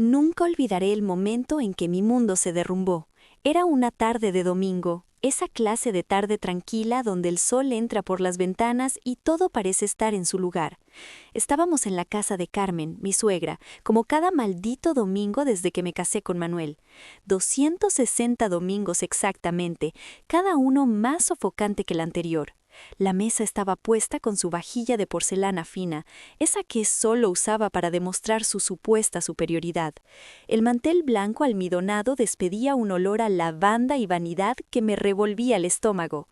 Nunca olvidaré el momento en que mi mundo se derrumbó. Era una tarde de domingo, esa clase de tarde tranquila donde el sol entra por las ventanas y todo parece estar en su lugar. Estábamos en la casa de Carmen, mi suegra, como cada maldito domingo desde que me casé con Manuel. 260 domingos exactamente, cada uno más sofocante que el anterior. La mesa estaba puesta con su vajilla de porcelana fina, esa que solo usaba para demostrar su supuesta superioridad. El mantel blanco almidonado despedía un olor a lavanda y vanidad que me revolvía el estómago.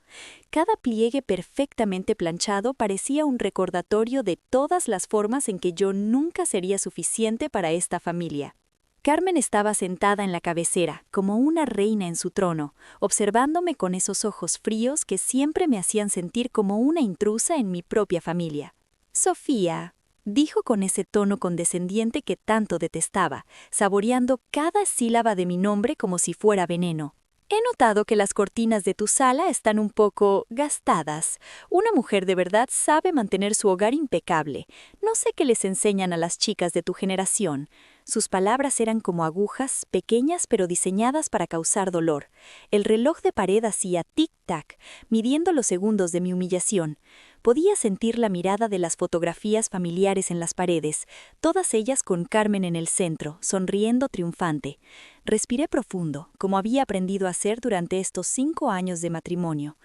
Cada pliegue perfectamente planchado parecía un recordatorio de todas las formas en que yo nunca sería suficiente para esta familia. Carmen estaba sentada en la cabecera, como una reina en su trono, observándome con esos ojos fríos que siempre me hacían sentir como una intrusa en mi propia familia. «Sofía», dijo con ese tono condescendiente que tanto detestaba, saboreando cada sílaba de mi nombre como si fuera veneno. «He notado que las cortinas de tu sala están un poco gastadas. Una mujer de verdad sabe mantener su hogar impecable. No sé qué les enseñan a las chicas de tu generación». Sus palabras eran como agujas, pequeñas pero diseñadas para causar dolor. El reloj de pared hacía tic-tac, midiendo los segundos de mi humillación. Podía sentir la mirada de las fotografías familiares en las paredes, todas ellas con Carmen en el centro, sonriendo triunfante. Respiré profundo, como había aprendido a hacer durante estos 5 años de matrimonio.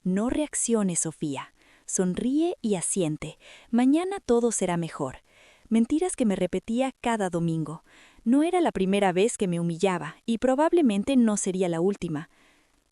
No reacciones, Sofía. Sonríe y asiente. Mañana todo será mejor. Mentiras que me repetía cada domingo. No era la primera vez que me humillaba, y probablemente no sería la última.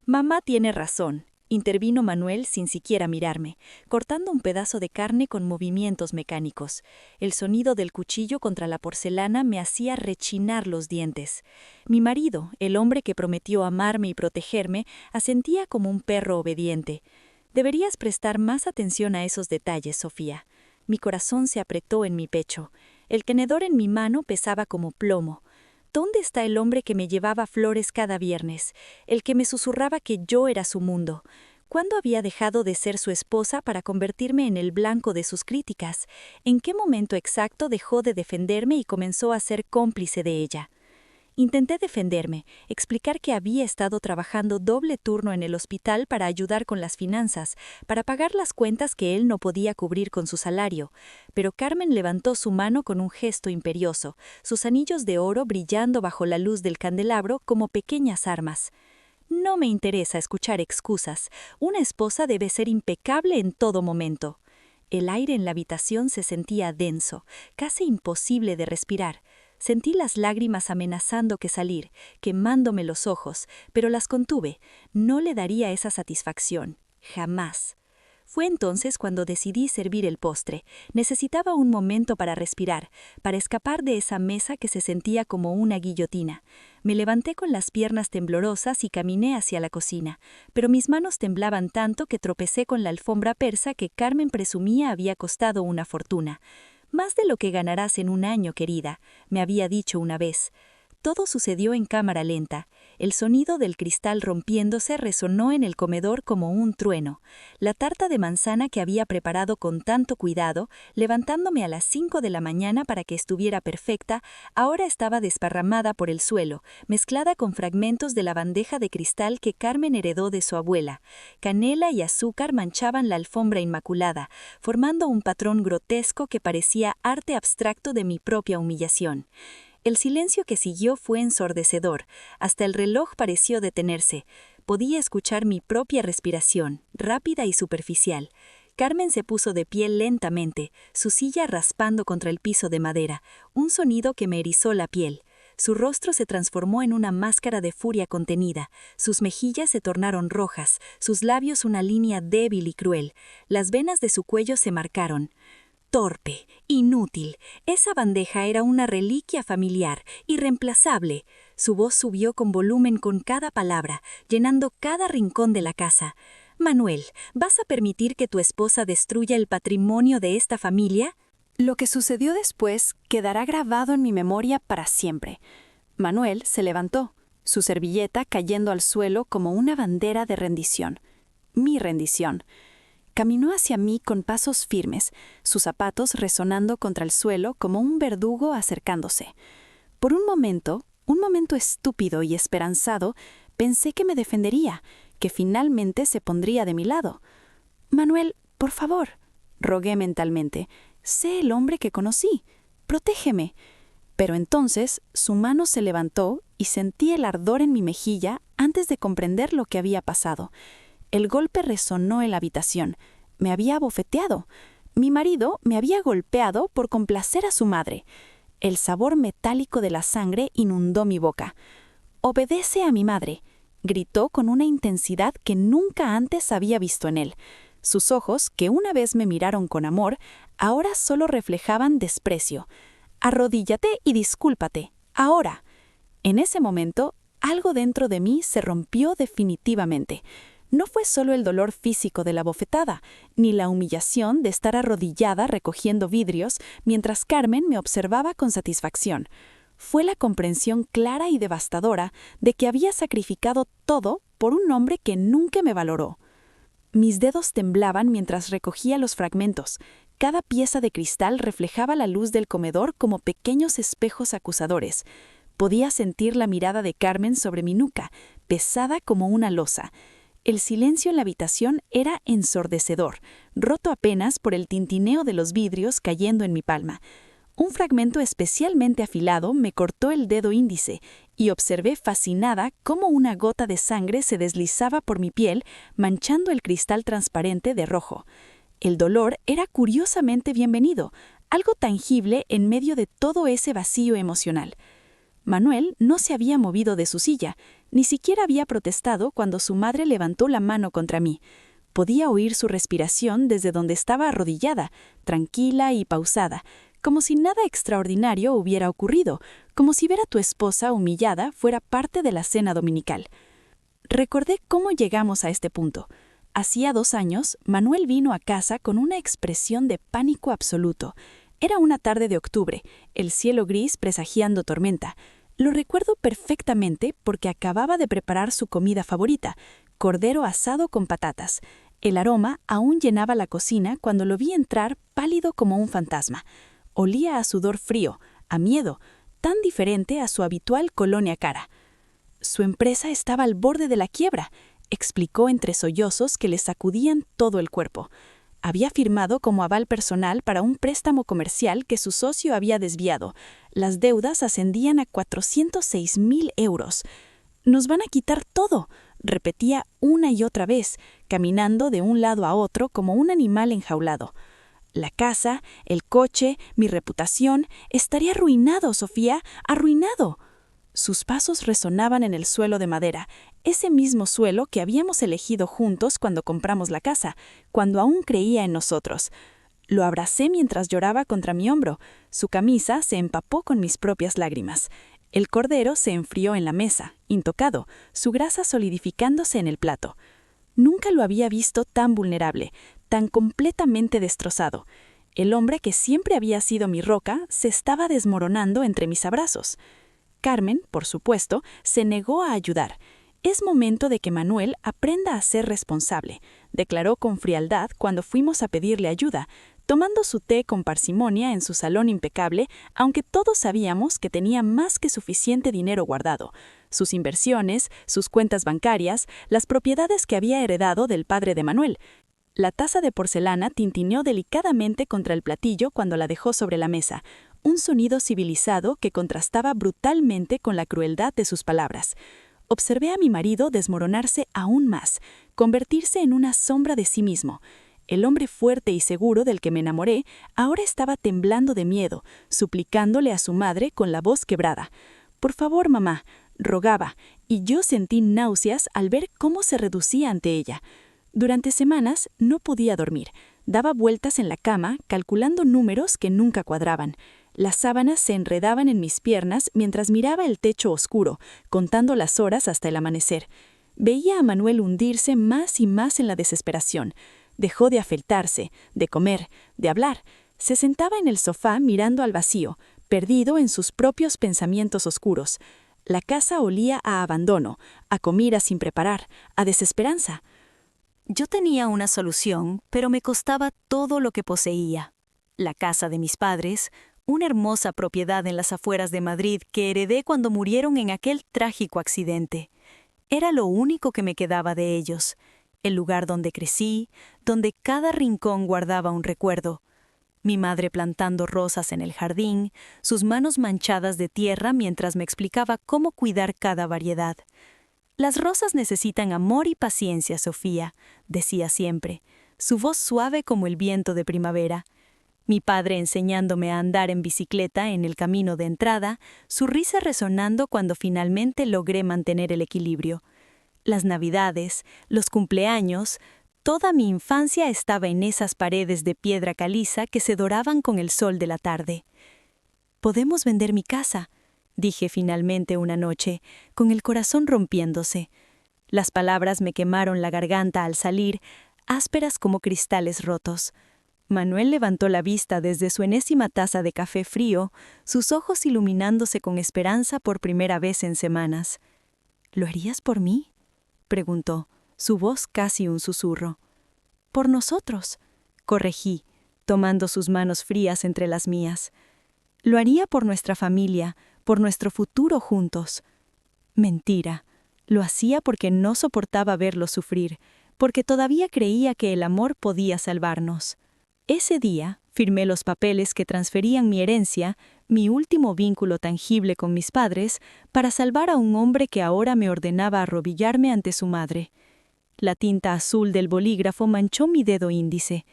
«Mamá tiene razón», intervino Manuel sin siquiera mirarme, cortando un pedazo de carne con movimientos mecánicos. El sonido del cuchillo contra la porcelana me hacía rechinar los dientes. Mi marido, el hombre que prometió amarme y protegerme, asentía como un perro obediente. «Deberías prestar más atención a esos detalles, Sofía». Mi corazón se apretó en mi pecho. El tenedor en mi mano pesaba como plomo. ¿Dónde está el hombre que me llevaba flores cada viernes? El que me susurraba que yo era su mundo. ¿Cuándo había dejado de ser su esposa para convertirme en el blanco de sus críticas? ¿En qué momento exacto dejó de defenderme y comenzó a ser cómplice de ella? Intenté defenderme, explicar que había estado trabajando doble turno en el hospital para ayudar con las finanzas, para pagar las cuentas que él no podía cubrir con su salario. Pero Carmen levantó su mano con un gesto imperioso, sus anillos de oro brillando bajo la luz del candelabro como pequeñas armas. «No me interesa escuchar excusas. Una esposa debe ser impecable en todo momento». El aire en la habitación se sentía denso, casi imposible de respirar. Sentí las lágrimas amenazando que salir, quemándome los ojos, pero las contuve. No le daría esa satisfacción. Jamás. Fue entonces cuando decidí servir el postre. Necesitaba un momento para respirar, para escapar de esa mesa que se sentía como una guillotina. Me levanté con las piernas temblorosas y caminé hacia la cocina, pero mis manos temblaban tanto que tropecé con la alfombra persa que Carmen presumía había costado una fortuna. «Más de lo que ganarás en un año, querida», me había dicho una vez. Todo sucedió en cámara lenta. El sonido del cristal rompiéndose resonó en el comedor como un trueno. La tarta de manzana que había preparado con tanto cuidado, levantándome a las 5 de la mañana para que estuviera perfecta, ahora estaba desparramada por el suelo, mezclada con fragmentos de la bandeja de cristal que Carmen heredó de su abuela. Canela y azúcar manchaban la alfombra inmaculada, formando un patrón grotesco que parecía arte abstracto de mi propia humillación. El silencio que siguió fue ensordecedor. Hasta el reloj pareció detenerse. Podía escuchar mi propia respiración, rápida y superficial. Carmen se puso de pie lentamente, su silla raspando contra el piso de madera, un sonido que me erizó la piel. Su rostro se transformó en una máscara de furia contenida. Sus mejillas se tornaron rojas, sus labios una línea débil y cruel. Las venas de su cuello se marcaron. Torpe, inútil. Esa bandeja era una reliquia familiar, irreemplazable. Su voz subió con volumen con cada palabra, llenando cada rincón de la casa. «Manuel, ¿vas a permitir que tu esposa destruya el patrimonio de esta familia?» Lo que sucedió después quedará grabado en mi memoria para siempre. Manuel se levantó, su servilleta cayendo al suelo como una bandera de rendición. Mi rendición. Caminó hacia mí con pasos firmes, sus zapatos resonando contra el suelo como un verdugo acercándose. Por un momento estúpido y esperanzado, pensé que me defendería, que finalmente se pondría de mi lado. «Manuel, por favor», rogué mentalmente, «sé el hombre que conocí. Protégeme». Pero entonces su mano se levantó y sentí el ardor en mi mejilla antes de comprender lo que había pasado. El golpe resonó en la habitación. Me había abofeteado. Mi marido me había golpeado por complacer a su madre. El sabor metálico de la sangre inundó mi boca. «Obedece a mi madre», gritó con una intensidad que nunca antes había visto en él. Sus ojos, que una vez me miraron con amor, ahora solo reflejaban desprecio. «Arrodíllate y discúlpate, ahora». En ese momento, algo dentro de mí se rompió definitivamente. No fue solo el dolor físico de la bofetada, ni la humillación de estar arrodillada recogiendo vidrios mientras Carmen me observaba con satisfacción. Fue la comprensión clara y devastadora de que había sacrificado todo por un hombre que nunca me valoró. Mis dedos temblaban mientras recogía los fragmentos. Cada pieza de cristal reflejaba la luz del comedor como pequeños espejos acusadores. Podía sentir la mirada de Carmen sobre mi nuca, pesada como una losa. El silencio en la habitación era ensordecedor, roto apenas por el tintineo de los vidrios cayendo en mi palma. Un fragmento especialmente afilado me cortó el dedo índice y observé fascinada cómo una gota de sangre se deslizaba por mi piel, manchando el cristal transparente de rojo. El dolor era curiosamente bienvenido, algo tangible en medio de todo ese vacío emocional. Manuel no se había movido de su silla, ni siquiera había protestado cuando su madre levantó la mano contra mí. Podía oír su respiración desde donde estaba arrodillada, tranquila y pausada, como si nada extraordinario hubiera ocurrido, como si ver a tu esposa humillada fuera parte de la cena dominical. Recordé cómo llegamos a este punto. Hacía 2 años, Manuel vino a casa con una expresión de pánico absoluto. Era una tarde de octubre, el cielo gris presagiando tormenta. Lo recuerdo perfectamente porque acababa de preparar su comida favorita, cordero asado con patatas. El aroma aún llenaba la cocina cuando lo vi entrar pálido como un fantasma. Olía a sudor frío, a miedo, tan diferente a su habitual colonia cara. Su empresa estaba al borde de la quiebra, explicó entre sollozos que le sacudían todo el cuerpo. Había firmado como aval personal para un préstamo comercial que su socio había desviado. Las deudas ascendían a 406.000 euros. «Nos van a quitar todo», repetía una y otra vez, caminando de un lado a otro como un animal enjaulado. La casa, el coche, mi reputación, estaría arruinado, Sofía, arruinado. Sus pasos resonaban en el suelo de madera, ese mismo suelo que habíamos elegido juntos cuando compramos la casa, cuando aún creía en nosotros. Lo abracé mientras lloraba contra mi hombro. Su camisa se empapó con mis propias lágrimas. El cordero se enfrió en la mesa, intocado, su grasa solidificándose en el plato. Nunca lo había visto tan vulnerable, tan completamente destrozado. El hombre que siempre había sido mi roca se estaba desmoronando entre mis abrazos. Carmen, por supuesto, se negó a ayudar. «Es momento de que Manuel aprenda a ser responsable», declaró con frialdad cuando fuimos a pedirle ayuda, tomando su té con parsimonia en su salón impecable, aunque todos sabíamos que tenía más que suficiente dinero guardado. Sus inversiones, sus cuentas bancarias, las propiedades que había heredado del padre de Manuel. La taza de porcelana tintineó delicadamente contra el platillo cuando la dejó sobre la mesa, un sonido civilizado que contrastaba brutalmente con la crueldad de sus palabras. Observé a mi marido desmoronarse aún más, convertirse en una sombra de sí mismo. El hombre fuerte y seguro del que me enamoré ahora estaba temblando de miedo, suplicándole a su madre con la voz quebrada. «Por favor, mamá», rogaba, y yo sentí náuseas al ver cómo se reducía ante ella. Durante semanas no podía dormir. Daba vueltas en la cama, calculando números que nunca cuadraban. Las sábanas se enredaban en mis piernas mientras miraba el techo oscuro, contando las horas hasta el amanecer. Veía a Manuel hundirse más y más en la desesperación. Dejó de afeitarse, de comer, de hablar. Se sentaba en el sofá mirando al vacío, perdido en sus propios pensamientos oscuros. La casa olía a abandono, a comida sin preparar, a desesperanza. Yo tenía una solución, pero me costaba todo lo que poseía. La casa de mis padres, una hermosa propiedad en las afueras de Madrid que heredé cuando murieron en aquel trágico accidente. Era lo único que me quedaba de ellos, el lugar donde crecí, donde cada rincón guardaba un recuerdo. Mi madre plantando rosas en el jardín, sus manos manchadas de tierra mientras me explicaba cómo cuidar cada variedad. «Las rosas necesitan amor y paciencia, Sofía», decía siempre, su voz suave como el viento de primavera. Mi padre enseñándome a andar en bicicleta en el camino de entrada, su risa resonando cuando finalmente logré mantener el equilibrio. Las navidades, los cumpleaños, toda mi infancia estaba en esas paredes de piedra caliza que se doraban con el sol de la tarde. «Podemos vender mi casa», dije finalmente una noche, con el corazón rompiéndose. Las palabras me quemaron la garganta al salir, ásperas como cristales rotos. Manuel levantó la vista desde su enésima taza de café frío, sus ojos iluminándose con esperanza por primera vez en semanas. «¿Lo harías por mí?», preguntó, su voz casi un susurro. «Por nosotros», corregí, tomando sus manos frías entre las mías. «Lo haría por nuestra familia, por nuestro futuro juntos». Mentira. Lo hacía porque no soportaba verlo sufrir, porque todavía creía que el amor podía salvarnos. Ese día firmé los papeles que transferían mi herencia, mi último vínculo tangible con mis padres, para salvar a un hombre que ahora me ordenaba arrodillarme ante su madre. La tinta azul del bolígrafo manchó mi dedo índice.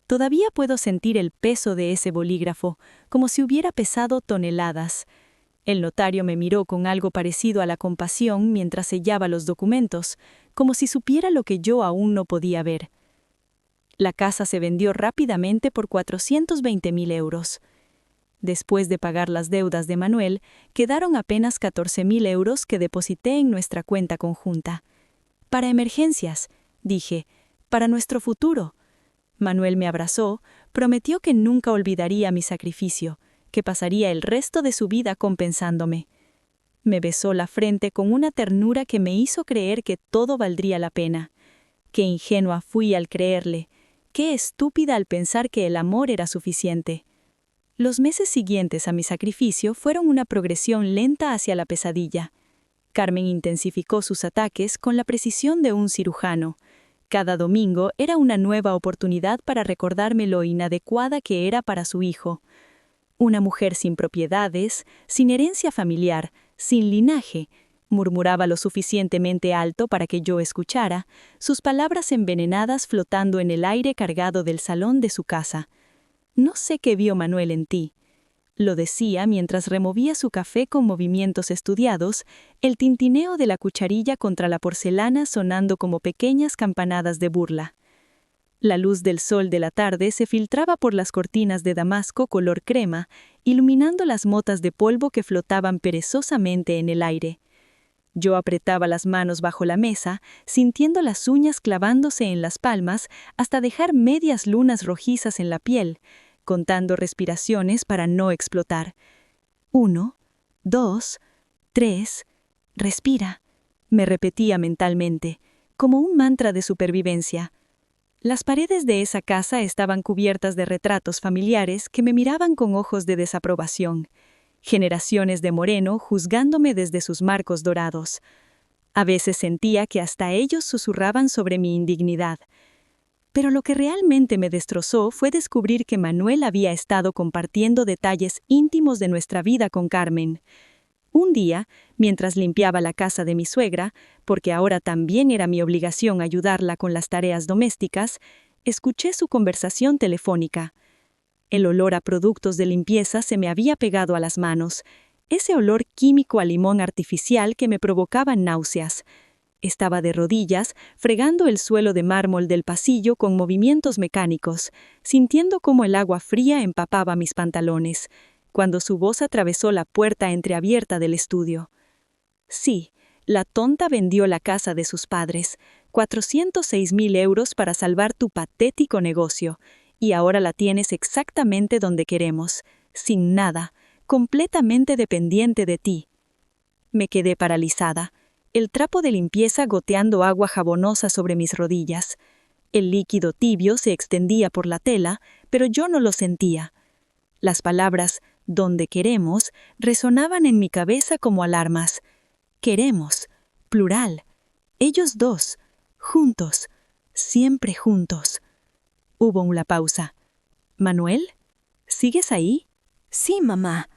Todavía puedo sentir el peso de ese bolígrafo, como si hubiera pesado toneladas. El notario me miró con algo parecido a la compasión mientras sellaba los documentos, como si supiera lo que yo aún no podía ver. La casa se vendió rápidamente por 420.000 euros. Después de pagar las deudas de Manuel, quedaron apenas 14.000 euros que deposité en nuestra cuenta conjunta. «Para emergencias», dije, «para nuestro futuro». Manuel me abrazó, prometió que nunca olvidaría mi sacrificio, que pasaría el resto de su vida compensándome. Me besó la frente con una ternura que me hizo creer que todo valdría la pena. Qué ingenua fui al creerle, qué estúpida al pensar que el amor era suficiente. Los meses siguientes a mi sacrificio fueron una progresión lenta hacia la pesadilla. Carmen intensificó sus ataques con la precisión de un cirujano. Cada domingo era una nueva oportunidad para recordarme lo inadecuada que era para su hijo. Una mujer sin propiedades, sin herencia familiar, sin linaje, murmuraba lo suficientemente alto para que yo escuchara, sus palabras envenenadas flotando en el aire cargado del salón de su casa. «No sé qué vio Manuel en ti», lo decía mientras removía su café con movimientos estudiados, el tintineo de la cucharilla contra la porcelana sonando como pequeñas campanadas de burla. La luz del sol de la tarde se filtraba por las cortinas de damasco color crema, iluminando las motas de polvo que flotaban perezosamente en el aire. Yo apretaba las manos bajo la mesa, sintiendo las uñas clavándose en las palmas hasta dejar medias lunas rojizas en la piel, contando respiraciones para no explotar. 1, 2, 3, respira, me repetía mentalmente, como un mantra de supervivencia. Las paredes de esa casa estaban cubiertas de retratos familiares que me miraban con ojos de desaprobación. Generaciones de Moreno juzgándome desde sus marcos dorados. A veces sentía que hasta ellos susurraban sobre mi indignidad. Pero lo que realmente me destrozó fue descubrir que Manuel había estado compartiendo detalles íntimos de nuestra vida con Carmen. Un día, mientras limpiaba la casa de mi suegra, porque ahora también era mi obligación ayudarla con las tareas domésticas, escuché su conversación telefónica. El olor a productos de limpieza se me había pegado a las manos, ese olor químico a limón artificial que me provocaba náuseas. Estaba de rodillas, fregando el suelo de mármol del pasillo con movimientos mecánicos, sintiendo cómo el agua fría empapaba mis pantalones, cuando su voz atravesó la puerta entreabierta del estudio. Sí, la tonta vendió la casa de sus padres, 406.000 euros para salvar tu patético negocio, y ahora la tienes exactamente donde queremos, sin nada, completamente dependiente de ti. Me quedé paralizada, el trapo de limpieza goteando agua jabonosa sobre mis rodillas. El líquido tibio se extendía por la tela, pero yo no lo sentía. Las palabras «donde queremos» resonaban en mi cabeza como alarmas. Queremos, plural. Ellos dos, juntos, siempre juntos. Hubo una pausa. «¿Manuel? ¿Sigues ahí?» Sí, mamá.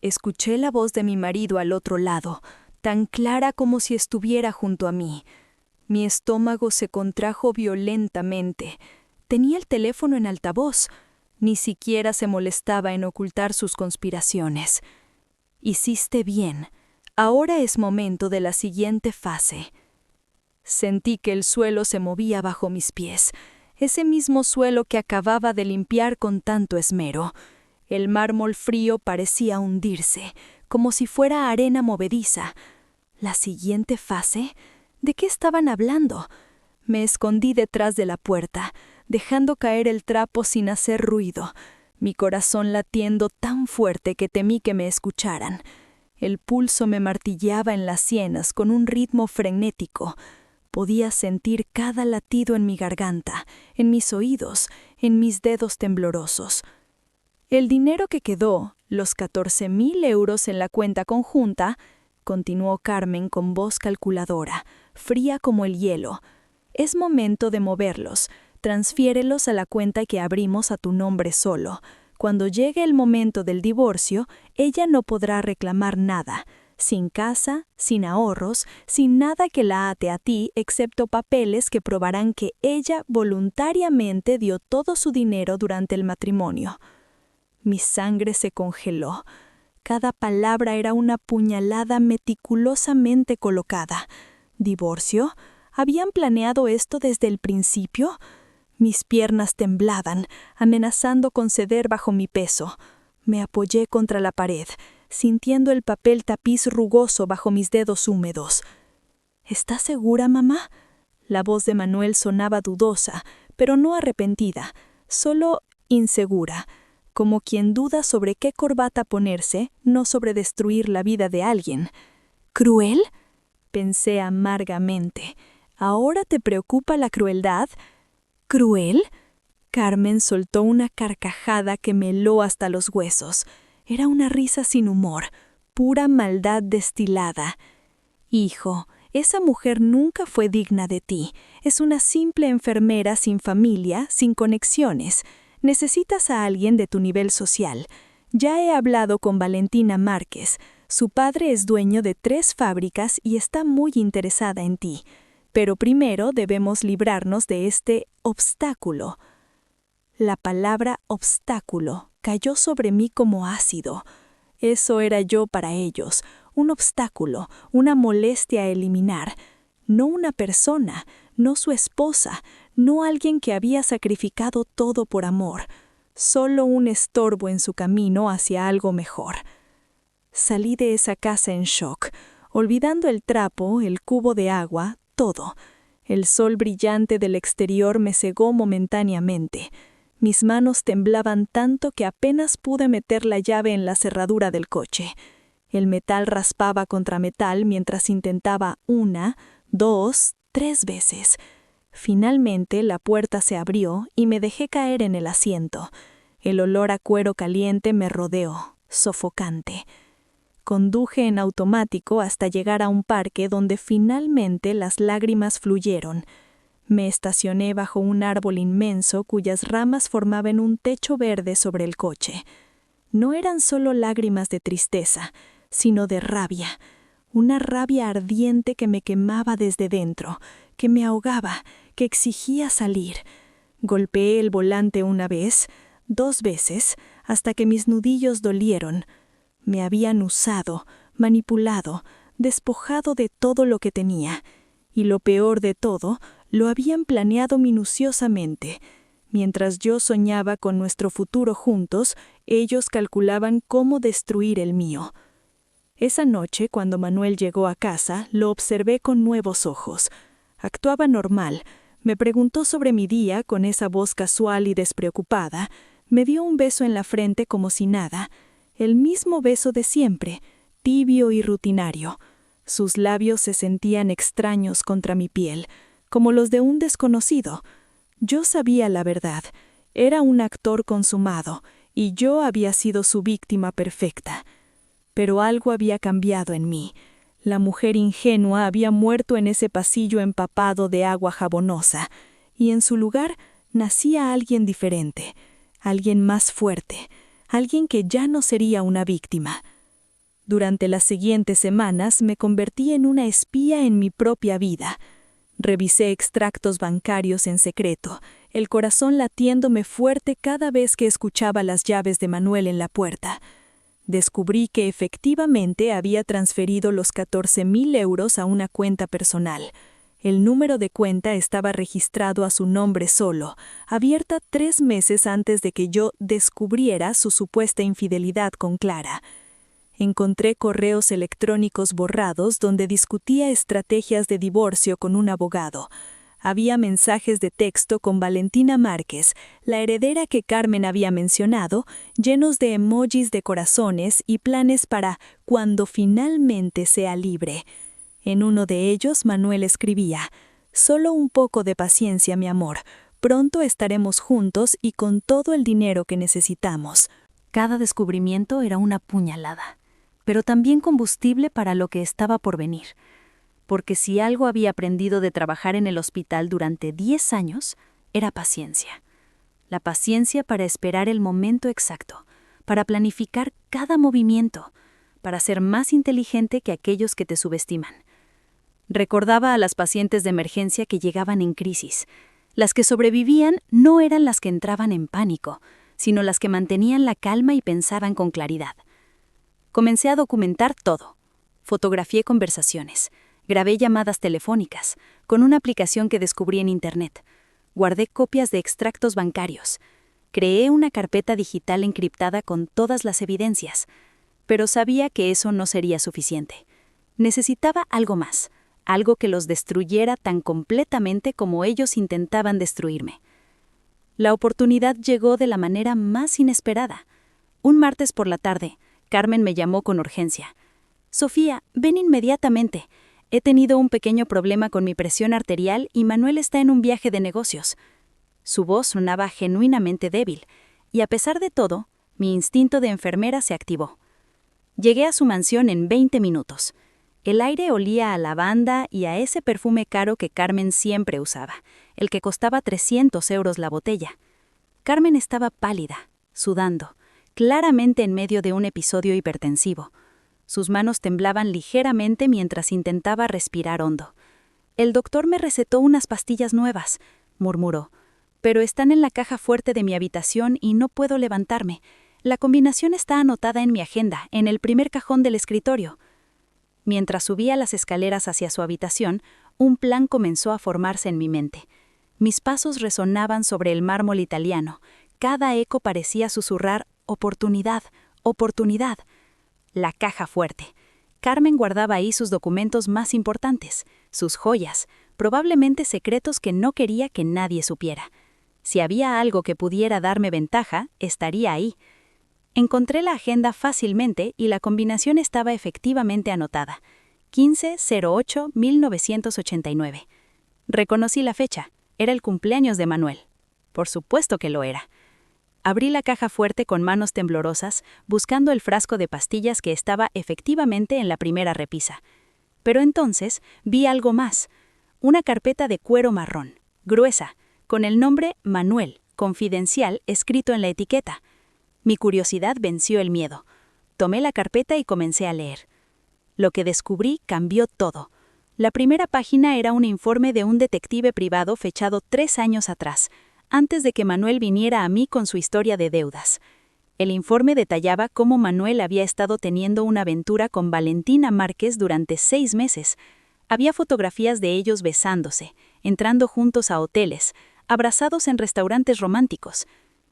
Escuché la voz de mi marido al otro lado, tan clara como si estuviera junto a mí. Mi estómago se contrajo violentamente. Tenía el teléfono en altavoz. Ni siquiera se molestaba en ocultar sus conspiraciones. Hiciste bien. Ahora es momento de la siguiente fase. Sentí que el suelo se movía bajo mis pies, ese mismo suelo que acababa de limpiar con tanto esmero. El mármol frío parecía hundirse, como si fuera arena movediza. ¿La siguiente fase? ¿De qué estaban hablando? Me escondí detrás de la puerta, dejando caer el trapo sin hacer ruido, mi corazón latiendo tan fuerte que temí que me escucharan. El pulso me martilleaba en las sienes con un ritmo frenético. Podía sentir cada latido en mi garganta, en mis oídos, en mis dedos temblorosos. El dinero que quedó, los 14.000 euros en la cuenta conjunta, continuó Carmen con voz calculadora, fría como el hielo. Es momento de moverlos. Transfiérelos a la cuenta que abrimos a tu nombre solo. Cuando llegue el momento del divorcio, ella no podrá reclamar nada. Sin casa, sin ahorros, sin nada que la ate a ti, excepto papeles que probarán que ella voluntariamente dio todo su dinero durante el matrimonio. Mi sangre se congeló. Cada palabra era una puñalada meticulosamente colocada. ¿Divorcio? ¿Habían planeado esto desde el principio? Mis piernas temblaban, amenazando con ceder bajo mi peso. Me apoyé contra la pared, sintiendo el papel tapiz rugoso bajo mis dedos húmedos. ¿Estás segura, mamá? La voz de Manuel sonaba dudosa, pero no arrepentida, solo insegura, como quien duda sobre qué corbata ponerse, no sobre destruir la vida de alguien. ¿Cruel? Pensé amargamente. ¿Ahora te preocupa la crueldad? ¿Cruel? Carmen soltó una carcajada que me heló hasta los huesos. Era una risa sin humor, pura maldad destilada. Hijo, esa mujer nunca fue digna de ti. Es una simple enfermera sin familia, sin conexiones. Necesitas a alguien de tu nivel social. Ya he hablado con Valentina Márquez. Su padre es dueño de 3 fábricas y está muy interesada en ti. Pero primero debemos librarnos de este obstáculo. La palabra obstáculo cayó sobre mí como ácido. Eso era yo para ellos, un obstáculo, una molestia a eliminar. No una persona, no su esposa, no alguien que había sacrificado todo por amor. Solo un estorbo en su camino hacia algo mejor. Salí de esa casa en shock, olvidando el trapo, el cubo de agua, todo. El sol brillante del exterior me cegó momentáneamente. Mis manos temblaban tanto que apenas pude meter la llave en la cerradura del coche. El metal raspaba contra metal mientras intentaba 1, 2, 3 veces. Finalmente la puerta se abrió y me dejé caer en el asiento. El olor a cuero caliente me rodeó, sofocante. Conduje en automático hasta llegar a un parque donde finalmente las lágrimas fluyeron. Me estacioné bajo un árbol inmenso cuyas ramas formaban un techo verde sobre el coche. No eran solo lágrimas de tristeza, sino de rabia. Una rabia ardiente que me quemaba desde dentro, que me ahogaba, que exigía salir. Golpeé el volante 1 vez, 2 veces, hasta que mis nudillos dolieron. Me habían usado, manipulado, despojado de todo lo que tenía. Y lo peor de todo, lo habían planeado minuciosamente. Mientras yo soñaba con nuestro futuro juntos, ellos calculaban cómo destruir el mío. Esa noche, cuando Manuel llegó a casa, lo observé con nuevos ojos. Actuaba normal. Me preguntó sobre mi día con esa voz casual y despreocupada. Me dio un beso en la frente como si nada. El mismo beso de siempre, tibio y rutinario. Sus labios se sentían extraños contra mi piel, como los de un desconocido. Yo sabía la verdad. Era un actor consumado, y yo había sido su víctima perfecta. Pero algo había cambiado en mí. La mujer ingenua había muerto en ese pasillo empapado de agua jabonosa, y en su lugar nacía alguien diferente, alguien más fuerte, alguien que ya no sería una víctima. Durante las siguientes semanas me convertí en una espía en mi propia vida. Revisé extractos bancarios en secreto, el corazón latiéndome fuerte cada vez que escuchaba las llaves de Manuel en la puerta. Descubrí que efectivamente había transferido los 14.000 euros a una cuenta personal. El número de cuenta estaba registrado a su nombre solo, abierta 3 meses antes de que yo descubriera su supuesta infidelidad con Clara. Encontré correos electrónicos borrados donde discutía estrategias de divorcio con un abogado. Había mensajes de texto con Valentina Márquez, la heredera que Carmen había mencionado, llenos de emojis de corazones y planes para cuando finalmente sea libre. En uno de ellos Manuel escribía: «Solo un poco de paciencia, mi amor. Pronto estaremos juntos y con todo el dinero que necesitamos». Cada descubrimiento era una puñalada, pero también combustible para lo que estaba por venir. Porque si algo había aprendido de trabajar en el hospital durante 10 años, era paciencia. La paciencia para esperar el momento exacto, para planificar cada movimiento, para ser más inteligente que aquellos que te subestiman. Recordaba a las pacientes de emergencia que llegaban en crisis. Las que sobrevivían no eran las que entraban en pánico, sino las que mantenían la calma y pensaban con claridad. Comencé a documentar todo. Fotografié conversaciones. Grabé llamadas telefónicas, con una aplicación que descubrí en Internet. Guardé copias de extractos bancarios. Creé una carpeta digital encriptada con todas las evidencias. Pero sabía que eso no sería suficiente. Necesitaba algo más, algo que los destruyera tan completamente como ellos intentaban destruirme. La oportunidad llegó de la manera más inesperada. Un martes por la tarde, Carmen me llamó con urgencia. «Sofía, ven inmediatamente. He tenido un pequeño problema con mi presión arterial y Manuel está en un viaje de negocios». Su voz sonaba genuinamente débil, y a pesar de todo, mi instinto de enfermera se activó. Llegué a su mansión en 20 minutos. El aire olía a lavanda y a ese perfume caro que Carmen siempre usaba, el que costaba 300 euros la botella. Carmen estaba pálida, sudando, claramente en medio de un episodio hipertensivo. Sus manos temblaban ligeramente mientras intentaba respirar hondo. «El doctor me recetó unas pastillas nuevas», murmuró, «pero están en la caja fuerte de mi habitación y no puedo levantarme. La combinación está anotada en mi agenda, en el primer cajón del escritorio». Mientras subía las escaleras hacia su habitación, un plan comenzó a formarse en mi mente. Mis pasos resonaban sobre el mármol italiano. Cada eco parecía susurrar «oportunidad, oportunidad». La caja fuerte. Carmen guardaba ahí sus documentos más importantes, sus joyas, probablemente secretos que no quería que nadie supiera. Si había algo que pudiera darme ventaja, estaría ahí. Encontré la agenda fácilmente y la combinación estaba efectivamente anotada. 15-08-1989. Reconocí la fecha. Era el cumpleaños de Manuel. Por supuesto que lo era. Abrí la caja fuerte con manos temblorosas, buscando el frasco de pastillas que estaba efectivamente en la primera repisa. Pero entonces vi algo más. Una carpeta de cuero marrón, gruesa, con el nombre Manuel, confidencial, escrito en la etiqueta. Mi curiosidad venció el miedo. Tomé la carpeta y comencé a leer. Lo que descubrí cambió todo. La primera página era un informe de un detective privado fechado 3 años atrás, antes de que Manuel viniera a mí con su historia de deudas. El informe detallaba cómo Manuel había estado teniendo una aventura con Valentina Márquez durante 6 meses. Había fotografías de ellos besándose, entrando juntos a hoteles, abrazados en restaurantes románticos.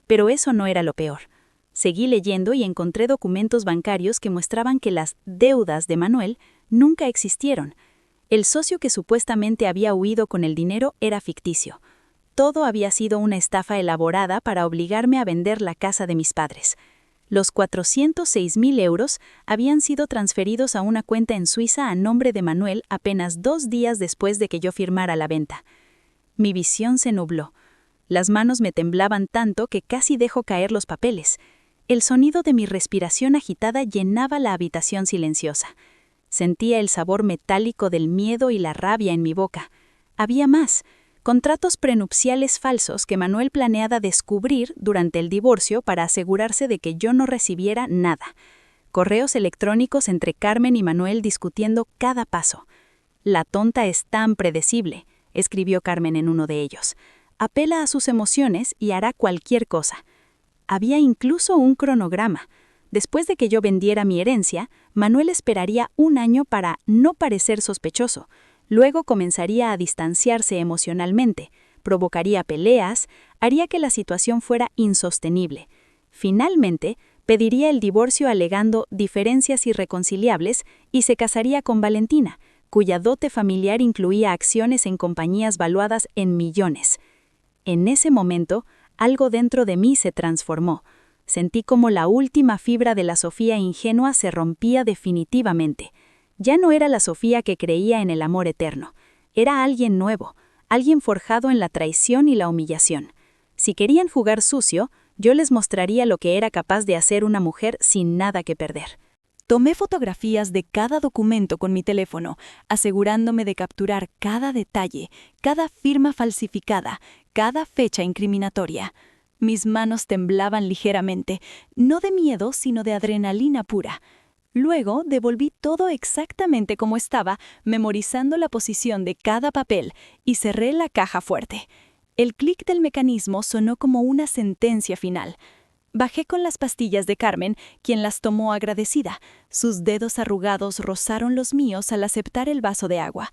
Pero eso no era lo peor. Seguí leyendo y encontré documentos bancarios que mostraban que las deudas de Manuel nunca existieron. El socio que supuestamente había huido con el dinero era ficticio. Todo había sido una estafa elaborada para obligarme a vender la casa de mis padres. Los 406.000 euros habían sido transferidos a una cuenta en Suiza a nombre de Manuel apenas 2 días después de que yo firmara la venta. Mi visión se nubló. Las manos me temblaban tanto que casi dejo caer los papeles. El sonido de mi respiración agitada llenaba la habitación silenciosa. Sentía el sabor metálico del miedo y la rabia en mi boca. Había más, contratos prenupciales falsos que Manuel planeaba descubrir durante el divorcio para asegurarse de que yo no recibiera nada. Correos electrónicos entre Carmen y Manuel discutiendo cada paso. «La tonta es tan predecible», escribió Carmen en uno de ellos. «Apela a sus emociones y hará cualquier cosa». Había incluso un cronograma. Después de que yo vendiera mi herencia, Manuel esperaría 1 año para no parecer sospechoso. Luego comenzaría a distanciarse emocionalmente, provocaría peleas, haría que la situación fuera insostenible. Finalmente, pediría el divorcio alegando diferencias irreconciliables y se casaría con Valentina, cuya dote familiar incluía acciones en compañías valuadas en millones. En ese momento, algo dentro de mí se transformó. Sentí como la última fibra de la Sofía ingenua se rompía definitivamente. Ya no era la Sofía que creía en el amor eterno. Era alguien nuevo, alguien forjado en la traición y la humillación. Si querían jugar sucio, yo les mostraría lo que era capaz de hacer una mujer sin nada que perder. Tomé fotografías de cada documento con mi teléfono, asegurándome de capturar cada detalle, cada firma falsificada, cada fecha incriminatoria. Mis manos temblaban ligeramente, no de miedo, sino de adrenalina pura. Luego devolví todo exactamente como estaba, memorizando la posición de cada papel, y cerré la caja fuerte. El clic del mecanismo sonó como una sentencia final. Bajé con las pastillas de Carmen, quien las tomó agradecida. Sus dedos arrugados rozaron los míos al aceptar el vaso de agua.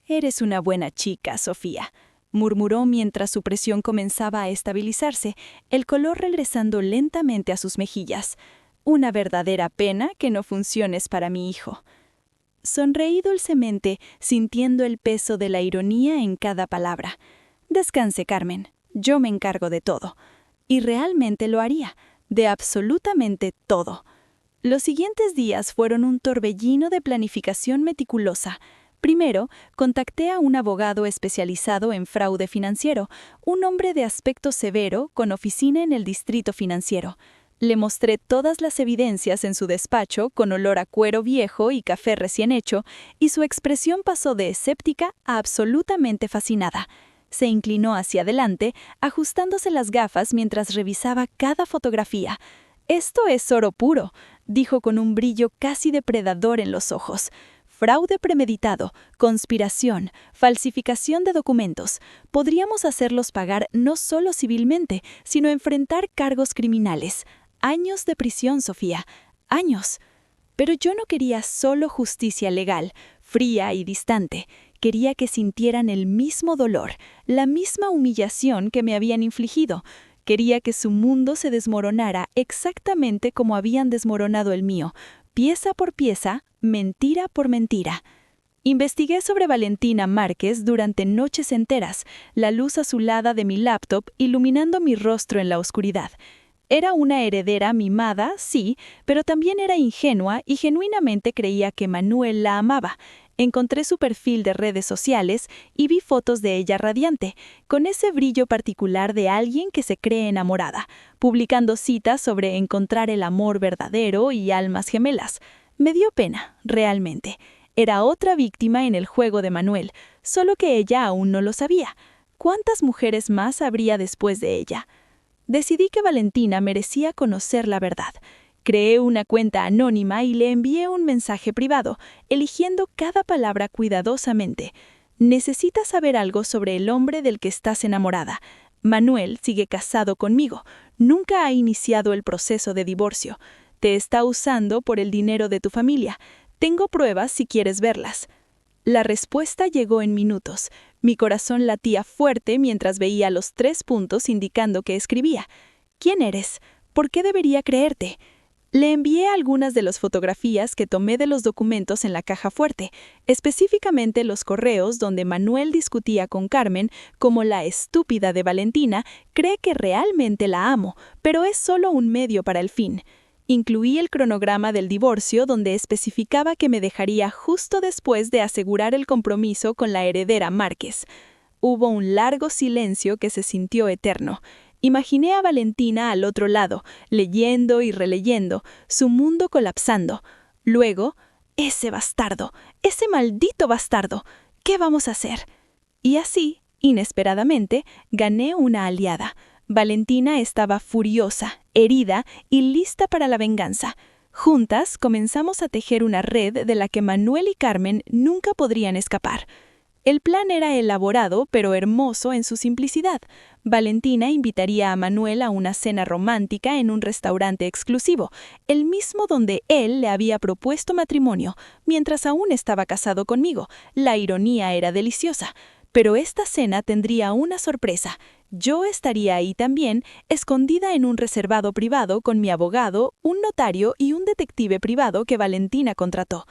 «Eres una buena chica, Sofía», murmuró mientras su presión comenzaba a estabilizarse, el color regresando lentamente a sus mejillas. «Una verdadera pena que no funciones para mi hijo». Sonreí dulcemente, sintiendo el peso de la ironía en cada palabra. «Descanse, Carmen. Yo me encargo de todo». Y realmente lo haría, de absolutamente todo. Los siguientes días fueron un torbellino de planificación meticulosa. Primero, contacté a un abogado especializado en fraude financiero, un hombre de aspecto severo con oficina en el distrito financiero. Le mostré todas las evidencias en su despacho con olor a cuero viejo y café recién hecho, y su expresión pasó de escéptica a absolutamente fascinada. Se inclinó hacia adelante, ajustándose las gafas mientras revisaba cada fotografía. «Esto es oro puro», dijo con un brillo casi depredador en los ojos. «Fraude premeditado, conspiración, falsificación de documentos. Podríamos hacerlos pagar no solo civilmente, sino enfrentar cargos criminales. Años de prisión, Sofía. Años». Pero yo no quería solo justicia legal, fría y distante. Quería que sintieran el mismo dolor, la misma humillación que me habían infligido. Quería que su mundo se desmoronara exactamente como habían desmoronado el mío, pieza por pieza, mentira por mentira. Investigué sobre Valentina Márquez durante noches enteras, la luz azulada de mi laptop iluminando mi rostro en la oscuridad. Era una heredera mimada, sí, pero también era ingenua y genuinamente creía que Manuel la amaba. Encontré su perfil de redes sociales y vi fotos de ella radiante, con ese brillo particular de alguien que se cree enamorada, publicando citas sobre encontrar el amor verdadero y almas gemelas. Me dio pena, realmente. Era otra víctima en el juego de Manuel, solo que ella aún no lo sabía. ¿Cuántas mujeres más habría después de ella? Decidí que Valentina merecía conocer la verdad. Creé una cuenta anónima y le envié un mensaje privado, eligiendo cada palabra cuidadosamente. «Necesitas saber algo sobre el hombre del que estás enamorada. Manuel sigue casado conmigo. Nunca ha iniciado el proceso de divorcio. Te está usando por el dinero de tu familia. Tengo pruebas si quieres verlas». La respuesta llegó en minutos. Mi corazón latía fuerte mientras veía los 3 puntos indicando que escribía. «¿Quién eres? ¿Por qué debería creerte?». Le envié algunas de las fotografías que tomé de los documentos en la caja fuerte, específicamente los correos donde Manuel discutía con Carmen como la estúpida de Valentina cree que realmente la amo, pero es solo un medio para el fin. Incluí el cronograma del divorcio donde especificaba que me dejaría justo después de asegurar el compromiso con la heredera Márquez. Hubo un largo silencio que se sintió eterno. Imaginé a Valentina al otro lado, leyendo y releyendo, su mundo colapsando. Luego, ese bastardo, ese maldito bastardo, ¿qué vamos a hacer? Y así, inesperadamente, gané una aliada. Valentina estaba furiosa, herida y lista para la venganza. Juntas comenzamos a tejer una red de la que Manuel y Carmen nunca podrían escapar. El plan era elaborado, pero hermoso en su simplicidad. Valentina invitaría a Manuel a una cena romántica en un restaurante exclusivo, el mismo donde él le había propuesto matrimonio, mientras aún estaba casado conmigo. La ironía era deliciosa. Pero esta cena tendría una sorpresa. Yo estaría ahí también, escondida en un reservado privado con mi abogado, un notario y un detective privado que Valentina contrató.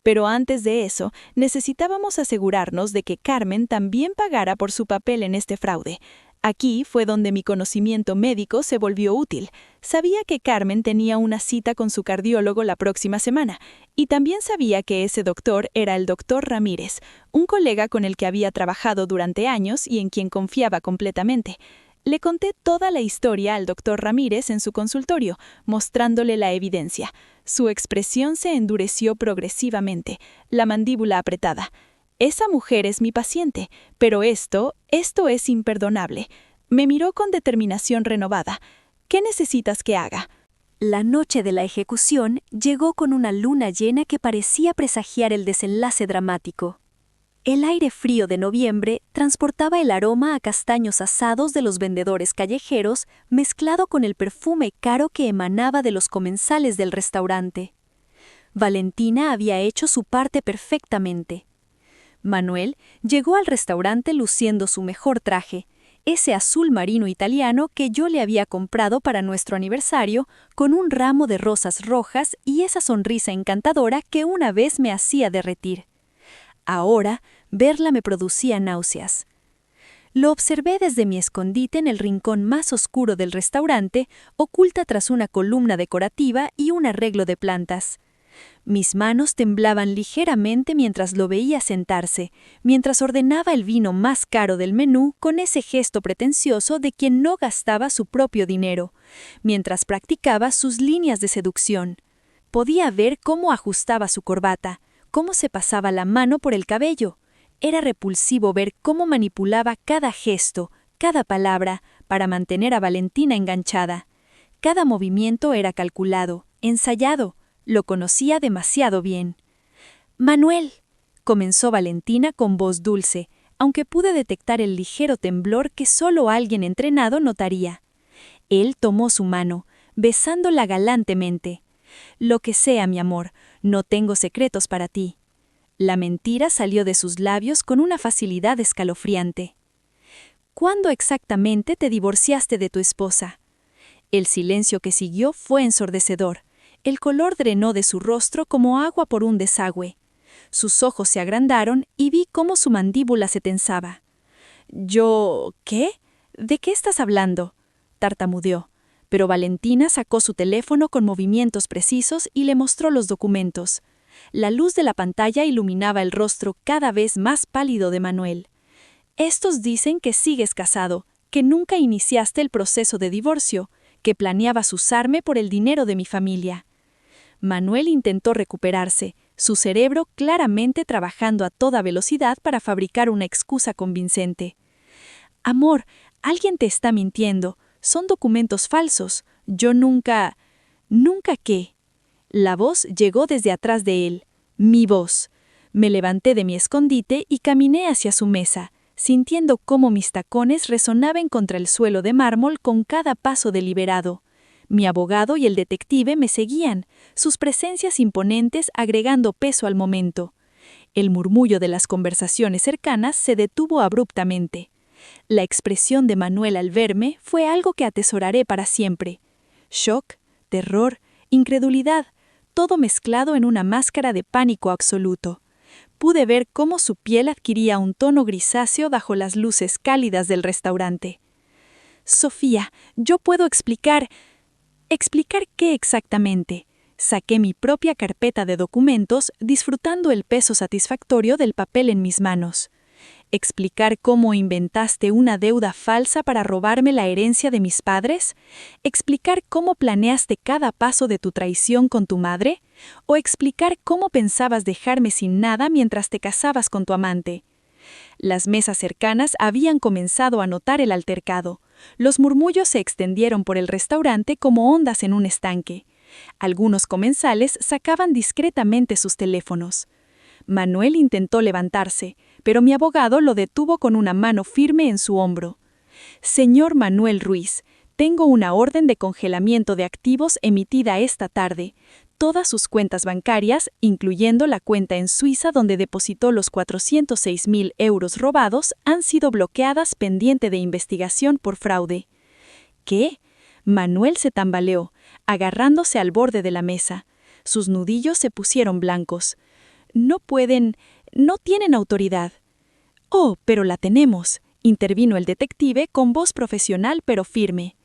Pero antes de eso, necesitábamos asegurarnos de que Carmen también pagara por su papel en este fraude. Aquí fue donde mi conocimiento médico se volvió útil. Sabía que Carmen tenía una cita con su cardiólogo la próxima semana, y también sabía que ese doctor era el doctor Ramírez, un colega con el que había trabajado durante años y en quien confiaba completamente. Le conté toda la historia al doctor Ramírez en su consultorio, mostrándole la evidencia. Su expresión se endureció progresivamente, la mandíbula apretada. Esa mujer es mi paciente, pero esto es imperdonable. Me miró con determinación renovada. ¿Qué necesitas que haga? La noche de la ejecución llegó con una luna llena que parecía presagiar el desenlace dramático. El aire frío de noviembre transportaba el aroma a castaños asados de los vendedores callejeros, mezclado con el perfume caro que emanaba de los comensales del restaurante. Valentina había hecho su parte perfectamente. Manuel llegó al restaurante luciendo su mejor traje, ese azul marino italiano que yo le había comprado para nuestro aniversario, con un ramo de rosas rojas y esa sonrisa encantadora que una vez me hacía derretir. Ahora, verla me producía náuseas. Lo observé desde mi escondite en el rincón más oscuro del restaurante, oculta tras una columna decorativa y un arreglo de plantas. Mis manos temblaban ligeramente mientras lo veía sentarse, mientras ordenaba el vino más caro del menú con ese gesto pretencioso de quien no gastaba su propio dinero, mientras practicaba sus líneas de seducción. Podía ver cómo ajustaba su corbata, cómo se pasaba la mano por el cabello. Era repulsivo ver cómo manipulaba cada gesto, cada palabra, para mantener a Valentina enganchada. Cada movimiento era calculado, ensayado. Lo conocía demasiado bien. «Manuel», comenzó Valentina con voz dulce, aunque pude detectar el ligero temblor que solo alguien entrenado notaría. Él tomó su mano, besándola galantemente. «Lo que sea, mi amor, no tengo secretos para ti». La mentira salió de sus labios con una facilidad escalofriante. «¿Cuándo exactamente te divorciaste de tu esposa?» El silencio que siguió fue ensordecedor. El color drenó de su rostro como agua por un desagüe. Sus ojos se agrandaron y vi cómo su mandíbula se tensaba. ¿Qué? ¿De qué estás hablando?», tartamudeó. Pero Valentina sacó su teléfono con movimientos precisos y le mostró los documentos. La luz de la pantalla iluminaba el rostro cada vez más pálido de Manuel. «Estos dicen que sigues casado, que nunca iniciaste el proceso de divorcio, que planeabas usarme por el dinero de mi familia». Manuel intentó recuperarse, su cerebro claramente trabajando a toda velocidad para fabricar una excusa convincente. «Amor, alguien te está mintiendo. Son documentos falsos. Yo nunca...» «¿Nunca qué?». La voz llegó desde atrás de él. Mi voz. Me levanté de mi escondite y caminé hacia su mesa, sintiendo cómo mis tacones resonaban contra el suelo de mármol con cada paso deliberado. Mi abogado y el detective me seguían, sus presencias imponentes agregando peso al momento. El murmullo de las conversaciones cercanas se detuvo abruptamente. La expresión de Manuel al verme fue algo que atesoraré para siempre. Shock, terror, incredulidad, todo mezclado en una máscara de pánico absoluto. Pude ver cómo su piel adquiría un tono grisáceo bajo las luces cálidas del restaurante. «Sofía, yo puedo explicar...». ¿Explicar qué exactamente? Saqué mi propia carpeta de documentos, disfrutando el peso satisfactorio del papel en mis manos. ¿Explicar cómo inventaste una deuda falsa para robarme la herencia de mis padres? ¿Explicar cómo planeaste cada paso de tu traición con tu madre? ¿O explicar cómo pensabas dejarme sin nada mientras te casabas con tu amante? Las mesas cercanas habían comenzado a notar el altercado. Los murmullos se extendieron por el restaurante como ondas en un estanque. Algunos comensales sacaban discretamente sus teléfonos. Manuel intentó levantarse, pero mi abogado lo detuvo con una mano firme en su hombro. Señor Manuel Ruiz, tengo una orden de congelamiento de activos emitida esta tarde. Todas sus cuentas bancarias, incluyendo la cuenta en Suiza donde depositó los 406.000 euros robados, han sido bloqueadas pendiente de investigación por fraude. ¿Qué? Manuel se tambaleó, agarrándose al borde de la mesa. Sus nudillos se pusieron blancos. No tienen autoridad. Oh, pero la tenemos, intervino el detective con voz profesional pero firme.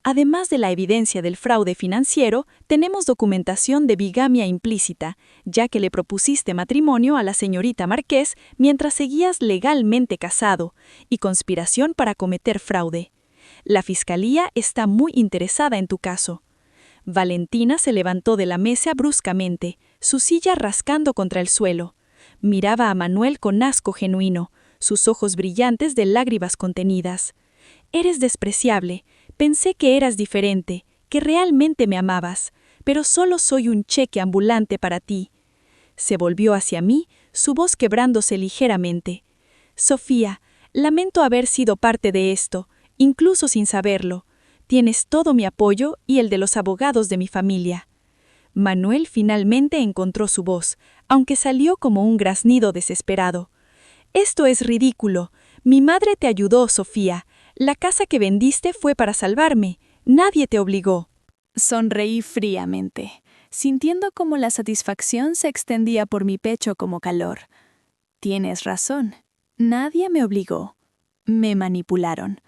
Además de la evidencia del fraude financiero, tenemos documentación de bigamia implícita, ya que le propusiste matrimonio a la señorita Marqués mientras seguías legalmente casado, y conspiración para cometer fraude. La fiscalía está muy interesada en tu caso. Valentina se levantó de la mesa bruscamente, su silla rascando contra el suelo. Miraba a Manuel con asco genuino, sus ojos brillantes de lágrimas contenidas. «Eres despreciable. Pensé que eras diferente, que realmente me amabas, pero solo soy un cheque ambulante para ti». Se volvió hacia mí, su voz quebrándose ligeramente. «Sofía, lamento haber sido parte de esto, incluso sin saberlo. Tienes todo mi apoyo y el de los abogados de mi familia». Manuel finalmente encontró su voz, aunque salió como un graznido desesperado. «Esto es ridículo. Mi madre te ayudó, Sofía. La casa que vendiste fue para salvarme. Nadie te obligó». Sonreí fríamente, sintiendo cómo la satisfacción se extendía por mi pecho como calor. Tienes razón. Nadie me obligó. Me manipularon.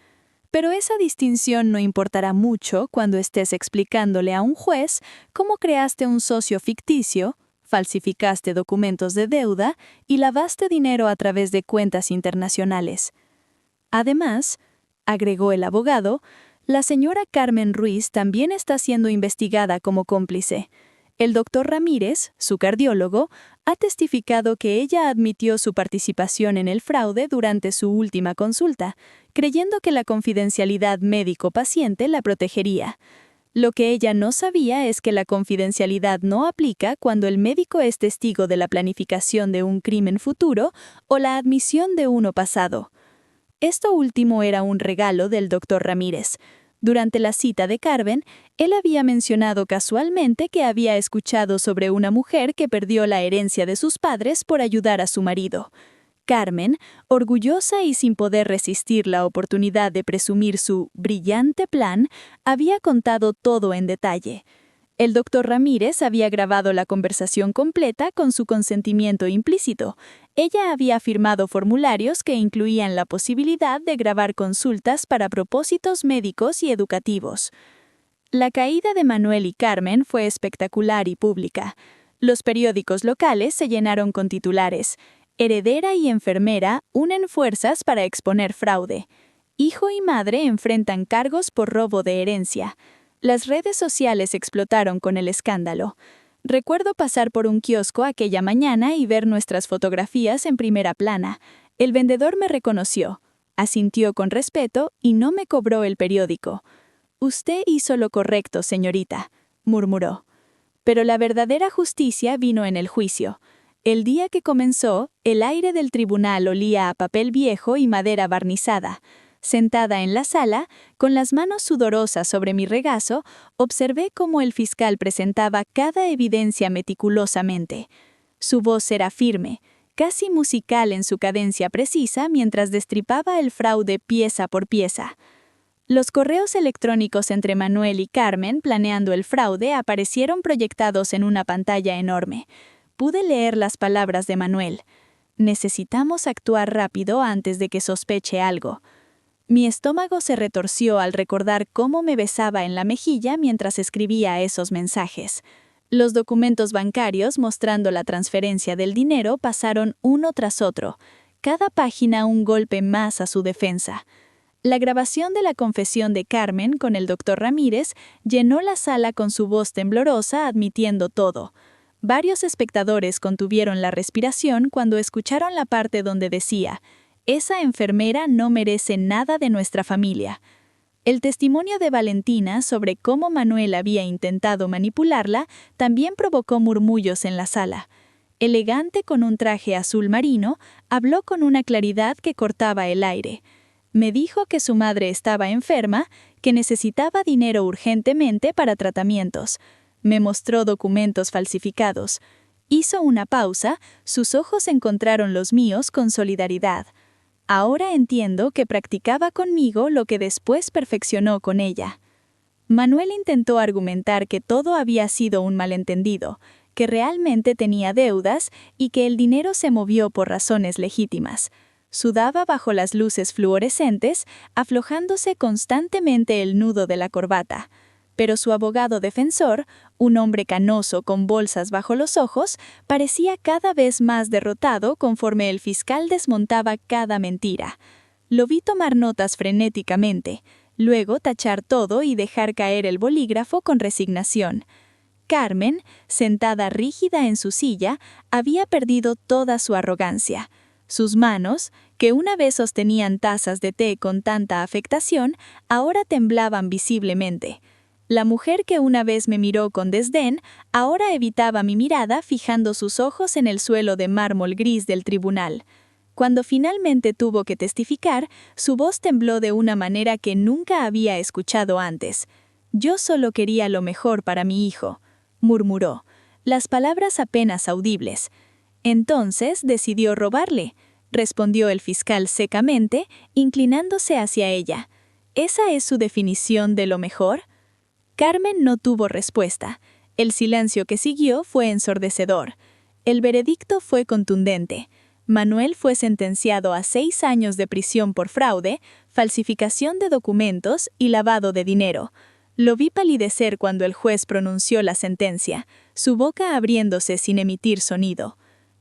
Pero esa distinción no importará mucho cuando estés explicándole a un juez cómo creaste un socio ficticio, falsificaste documentos de deuda y lavaste dinero a través de cuentas internacionales. Además, agregó el abogado, la señora Carmen Ruiz también está siendo investigada como cómplice. El doctor Ramírez, su cardiólogo, ha testificado que ella admitió su participación en el fraude durante su última consulta, creyendo que la confidencialidad médico-paciente la protegería. Lo que ella no sabía es que la confidencialidad no aplica cuando el médico es testigo de la planificación de un crimen futuro o la admisión de uno pasado. Esto último era un regalo del doctor Ramírez. Durante la cita de Carmen, él había mencionado casualmente que había escuchado sobre una mujer que perdió la herencia de sus padres por ayudar a su marido. Carmen, orgullosa y sin poder resistir la oportunidad de presumir su brillante plan, había contado todo en detalle. El doctor Ramírez había grabado la conversación completa con su consentimiento implícito. Ella había firmado formularios que incluían la posibilidad de grabar consultas para propósitos médicos y educativos. La caída de Manuel y Carmen fue espectacular y pública. Los periódicos locales se llenaron con titulares: «Heredera y enfermera unen fuerzas para exponer fraude. Hijo y madre enfrentan cargos por robo de herencia». Las redes sociales explotaron con el escándalo. Recuerdo pasar por un kiosco aquella mañana y ver nuestras fotografías en primera plana. El vendedor me reconoció, asintió con respeto y no me cobró el periódico. «Usted hizo lo correcto, señorita», murmuró. Pero la verdadera justicia vino en el juicio. El día que comenzó, el aire del tribunal olía a papel viejo y madera barnizada. Sentada en la sala, con las manos sudorosas sobre mi regazo, observé cómo el fiscal presentaba cada evidencia meticulosamente. Su voz era firme, casi musical en su cadencia precisa mientras destripaba el fraude pieza por pieza. Los correos electrónicos entre Manuel y Carmen planeando el fraude aparecieron proyectados en una pantalla enorme. Pude leer las palabras de Manuel. «Necesitamos actuar rápido antes de que sospeche algo». Mi estómago se retorció al recordar cómo me besaba en la mejilla mientras escribía esos mensajes. Los documentos bancarios mostrando la transferencia del dinero pasaron uno tras otro. cada página un golpe más a su defensa. La grabación de la confesión de Carmen con el doctor Ramírez llenó la sala con su voz temblorosa admitiendo todo. Varios espectadores contuvieron la respiración cuando escucharon la parte donde decía: «Esa enfermera no merece nada de nuestra familia». El testimonio de Valentina sobre cómo Manuel había intentado manipularla también provocó murmullos en la sala. Elegante con un traje azul marino, habló con una claridad que cortaba el aire. Me dijo que su madre estaba enferma, que necesitaba dinero urgentemente para tratamientos. Me mostró documentos falsificados. Hizo una pausa, sus ojos encontraron los míos con solidaridad. Ahora entiendo que practicaba conmigo lo que después perfeccionó con ella. Manuel intentó argumentar que todo había sido un malentendido, que realmente tenía deudas y que el dinero se movió por razones legítimas. Sudaba bajo las luces fluorescentes, aflojándose constantemente el nudo de la corbata. Pero su abogado defensor, un hombre canoso con bolsas bajo los ojos, parecía cada vez más derrotado conforme el fiscal desmontaba cada mentira. Lo vi tomar notas frenéticamente, luego tachar todo y dejar caer el bolígrafo con resignación. Carmen, sentada rígida en su silla, había perdido toda su arrogancia. Sus manos, que una vez sostenían tazas de té con tanta afectación, ahora temblaban visiblemente. La mujer que una vez me miró con desdén, ahora evitaba mi mirada fijando sus ojos en el suelo de mármol gris del tribunal. Cuando finalmente tuvo que testificar, su voz tembló de una manera que nunca había escuchado antes. «Yo solo quería lo mejor para mi hijo», murmuró, las palabras apenas audibles. «Entonces decidió robarle», respondió el fiscal secamente, inclinándose hacia ella. «¿Esa es su definición de lo mejor?». Carmen no tuvo respuesta. El silencio que siguió fue ensordecedor. El veredicto fue contundente. Manuel fue sentenciado a 6 años de prisión por fraude, falsificación de documentos y lavado de dinero. Lo vi palidecer cuando el juez pronunció la sentencia, su boca abriéndose sin emitir sonido.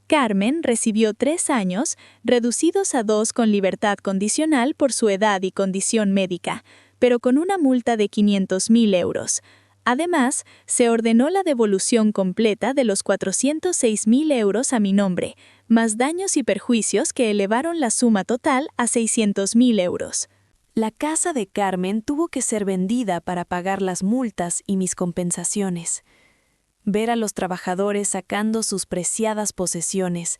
Carmen recibió 3 años, reducidos a 2 con libertad condicional por su edad y condición médica, pero con una multa de 500.000 euros. Además, se ordenó la devolución completa de los 406.000 euros a mi nombre, más daños y perjuicios que elevaron la suma total a 600.000 euros. La casa de Carmen tuvo que ser vendida para pagar las multas y mis compensaciones. Ver a los trabajadores sacando sus preciadas posesiones,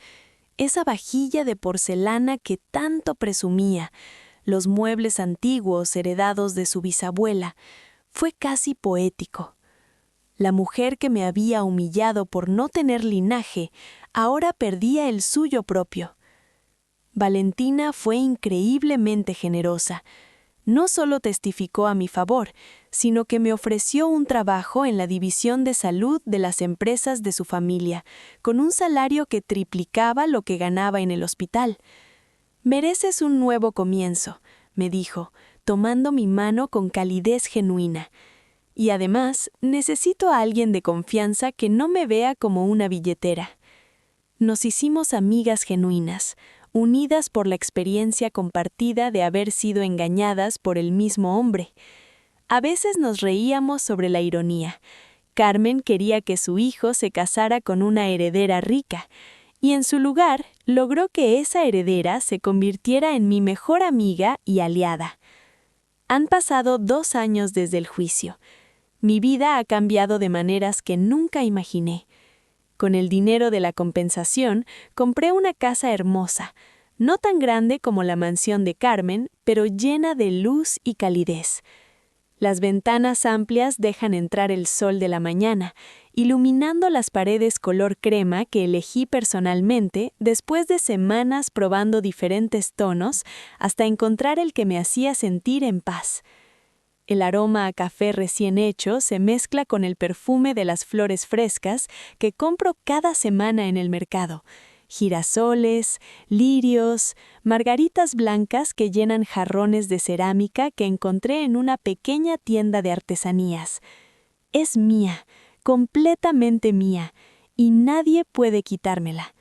esa vajilla de porcelana que tanto presumía, los muebles antiguos heredados de su bisabuela, fue casi poético. La mujer que me había humillado por no tener linaje, ahora perdía el suyo propio. Valentina fue increíblemente generosa. No solo testificó a mi favor, sino que me ofreció un trabajo en la división de salud de las empresas de su familia, con un salario que triplicaba lo que ganaba en el hospital. «Mereces un nuevo comienzo», me dijo, tomando mi mano con calidez genuina. «Y además, necesito a alguien de confianza que no me vea como una billetera». Nos hicimos amigas genuinas, unidas por la experiencia compartida de haber sido engañadas por el mismo hombre. A veces nos reíamos sobre la ironía. Carmen quería que su hijo se casara con una heredera rica, y en su lugar logró que esa heredera se convirtiera en mi mejor amiga y aliada. Han pasado 2 años desde el juicio. Mi vida ha cambiado de maneras que nunca imaginé. Con el dinero de la compensación, compré una casa hermosa, no tan grande como la mansión de Carmen, pero llena de luz y calidez. Las ventanas amplias dejan entrar el sol de la mañana, iluminando las paredes color crema que elegí personalmente después de semanas probando diferentes tonos hasta encontrar el que me hacía sentir en paz. El aroma a café recién hecho se mezcla con el perfume de las flores frescas que compro cada semana en el mercado. Girasoles, lirios, margaritas blancas que llenan jarrones de cerámica que encontré en una pequeña tienda de artesanías. Es mía, completamente mía, y nadie puede quitármela.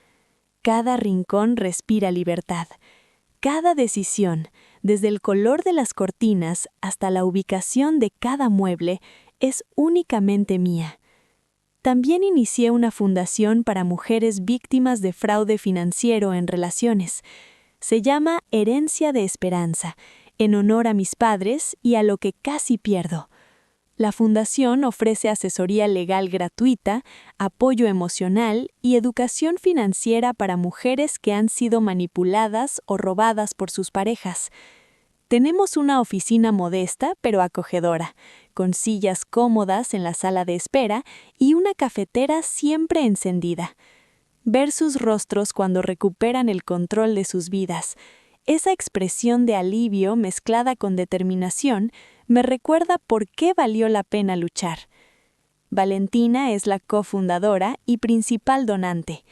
cada rincón respira libertad. Cada decisión, desde el color de las cortinas hasta la ubicación de cada mueble, es únicamente mía. También inicié una fundación para mujeres víctimas de fraude financiero en relaciones. Se llama Herencia de Esperanza, en honor a mis padres y a lo que casi pierdo. La fundación ofrece asesoría legal gratuita, apoyo emocional y educación financiera para mujeres que han sido manipuladas o robadas por sus parejas. Tenemos una oficina modesta pero acogedora, con sillas cómodas en la sala de espera y una cafetera siempre encendida. Ver sus rostros cuando recuperan el control de sus vidas, esa expresión de alivio mezclada con determinación, me recuerda por qué valió la pena luchar. Valentina es la cofundadora y principal donante.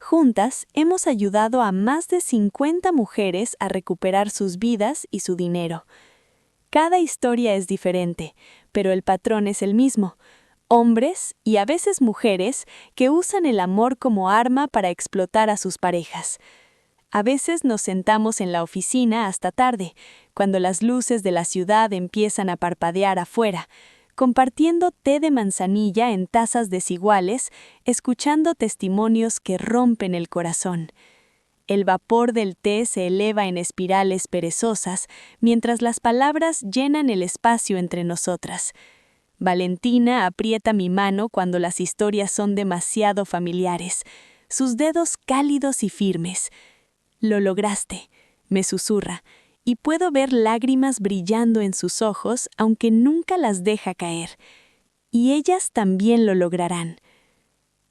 Juntas hemos ayudado a más de 50 mujeres a recuperar sus vidas y su dinero. Cada historia es diferente, pero el patrón es el mismo. Hombres, y a veces mujeres, que usan el amor como arma para explotar a sus parejas. A veces nos sentamos en la oficina hasta tarde, cuando las luces de la ciudad empiezan a parpadear afuera, compartiendo té de manzanilla en tazas desiguales, escuchando testimonios que rompen el corazón. El vapor del té se eleva en espirales perezosas, mientras las palabras llenan el espacio entre nosotras. Valentina aprieta mi mano cuando las historias son demasiado familiares, sus dedos cálidos y firmes. «Lo lograste», me susurra, y puedo ver lágrimas brillando en sus ojos, aunque nunca las deja caer. Y ellas también lo lograrán.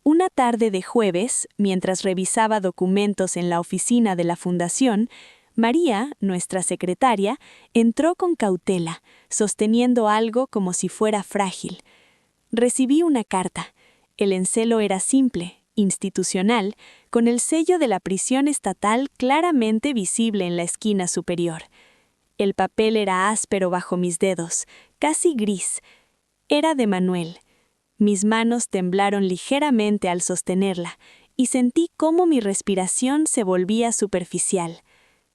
Una tarde de jueves, mientras revisaba documentos en la oficina de la fundación, María, nuestra secretaria, entró con cautela, sosteniendo algo como si fuera frágil. Recibí una carta. El encelo era simple, institucional, con el sello de la prisión estatal claramente visible en la esquina superior. El papel era áspero bajo mis dedos, casi gris. Era de Manuel. Mis manos temblaron ligeramente al sostenerla, y sentí cómo mi respiración se volvía superficial.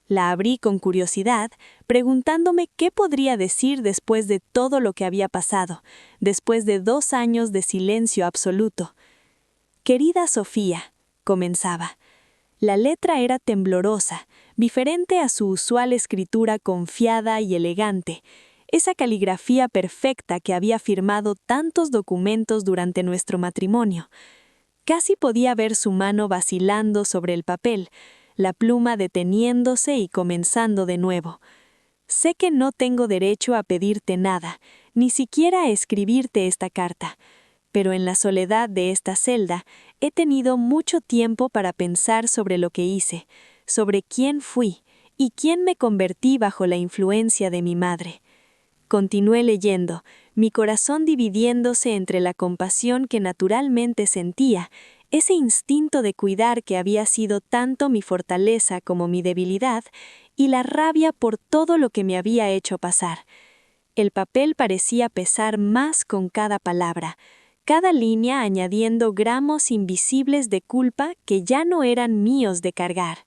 La abrí con curiosidad, preguntándome qué podría decir después de todo lo que había pasado, después de 2 años de silencio absoluto. «Querida Sofía», comenzaba. La letra era temblorosa, diferente a su usual escritura confiada y elegante, esa caligrafía perfecta que había firmado tantos documentos durante nuestro matrimonio. Casi podía ver su mano vacilando sobre el papel, la pluma deteniéndose y comenzando de nuevo. «Sé que no tengo derecho a pedirte nada, ni siquiera a escribirte esta carta. Pero en la soledad de esta celda he tenido mucho tiempo para pensar sobre lo que hice, sobre quién fui y quién me convertí bajo la influencia de mi madre». Continué leyendo, mi corazón dividiéndose entre la compasión que naturalmente sentía, ese instinto de cuidar que había sido tanto mi fortaleza como mi debilidad, y la rabia por todo lo que me había hecho pasar. El papel parecía pesar más con cada palabra, cada línea añadiendo gramos invisibles de culpa que ya no eran míos de cargar.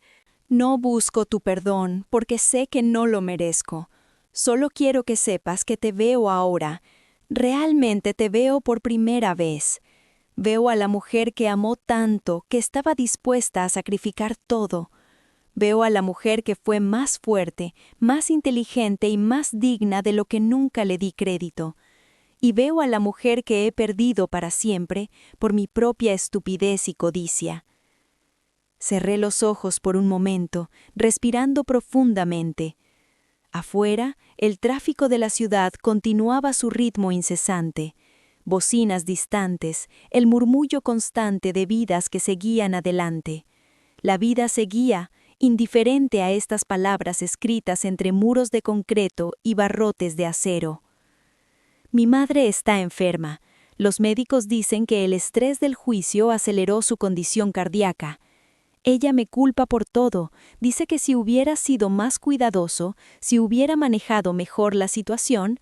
No busco tu perdón porque sé que no lo merezco. Solo quiero que sepas que te veo ahora. Realmente te veo por primera vez. Veo a la mujer que amó tanto, que estaba dispuesta a sacrificar todo. Veo a la mujer que fue más fuerte, más inteligente y más digna de lo que nunca le di crédito. Y veo a la mujer que he perdido para siempre por mi propia estupidez y codicia. Cerré los ojos por un momento, respirando profundamente. Afuera, el tráfico de la ciudad continuaba su ritmo incesante. Bocinas distantes, el murmullo constante de vidas que seguían adelante. La vida seguía, indiferente a estas palabras escritas entre muros de concreto y barrotes de acero. Mi madre está enferma. Los médicos dicen que el estrés del juicio aceleró su condición cardíaca. Ella me culpa por todo. Dice que si hubiera sido más cuidadoso, si hubiera manejado mejor la situación,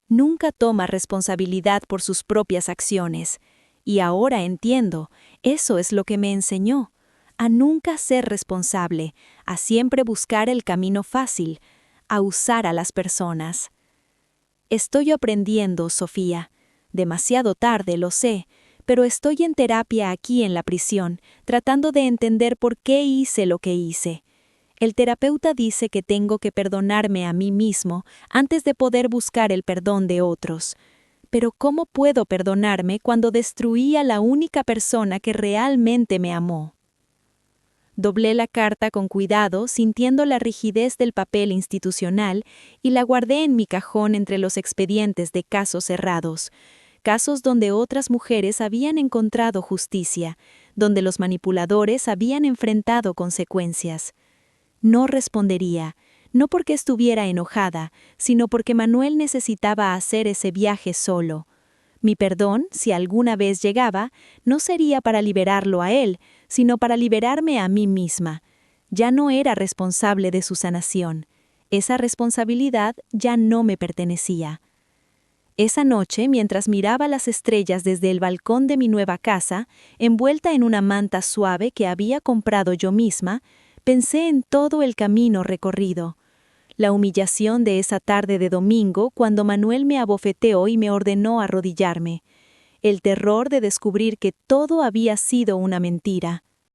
nunca toma responsabilidad por sus propias acciones. Y ahora entiendo, eso es lo que me enseñó. a nunca ser responsable, a siempre buscar el camino fácil, a usar a las personas. Estoy aprendiendo, Sofía. Demasiado tarde, lo sé, pero estoy en terapia aquí en la prisión, tratando de entender por qué hice lo que hice. El terapeuta dice que tengo que perdonarme a mí mismo antes de poder buscar el perdón de otros. Pero ¿cómo puedo perdonarme cuando destruí a la única persona que realmente me amó? Doblé la carta con cuidado, sintiendo la rigidez del papel institucional, y la guardé en mi cajón entre los expedientes de casos cerrados. Casos donde otras mujeres habían encontrado justicia, donde los manipuladores habían enfrentado consecuencias. No respondería, no porque estuviera enojada, sino porque Manuel necesitaba hacer ese viaje solo. Mi perdón, si alguna vez llegaba, no sería para liberarlo a él, sino para liberarme a mí misma. Ya no era responsable de su sanación. Esa responsabilidad ya no me pertenecía. Esa noche, mientras miraba las estrellas desde el balcón de mi nueva casa, envuelta en una manta suave que había comprado yo misma, pensé en todo el camino recorrido. La humillación de esa tarde de domingo cuando Manuel me abofeteó y me ordenó arrodillarme. El terror de descubrir que todo había sido una mentira.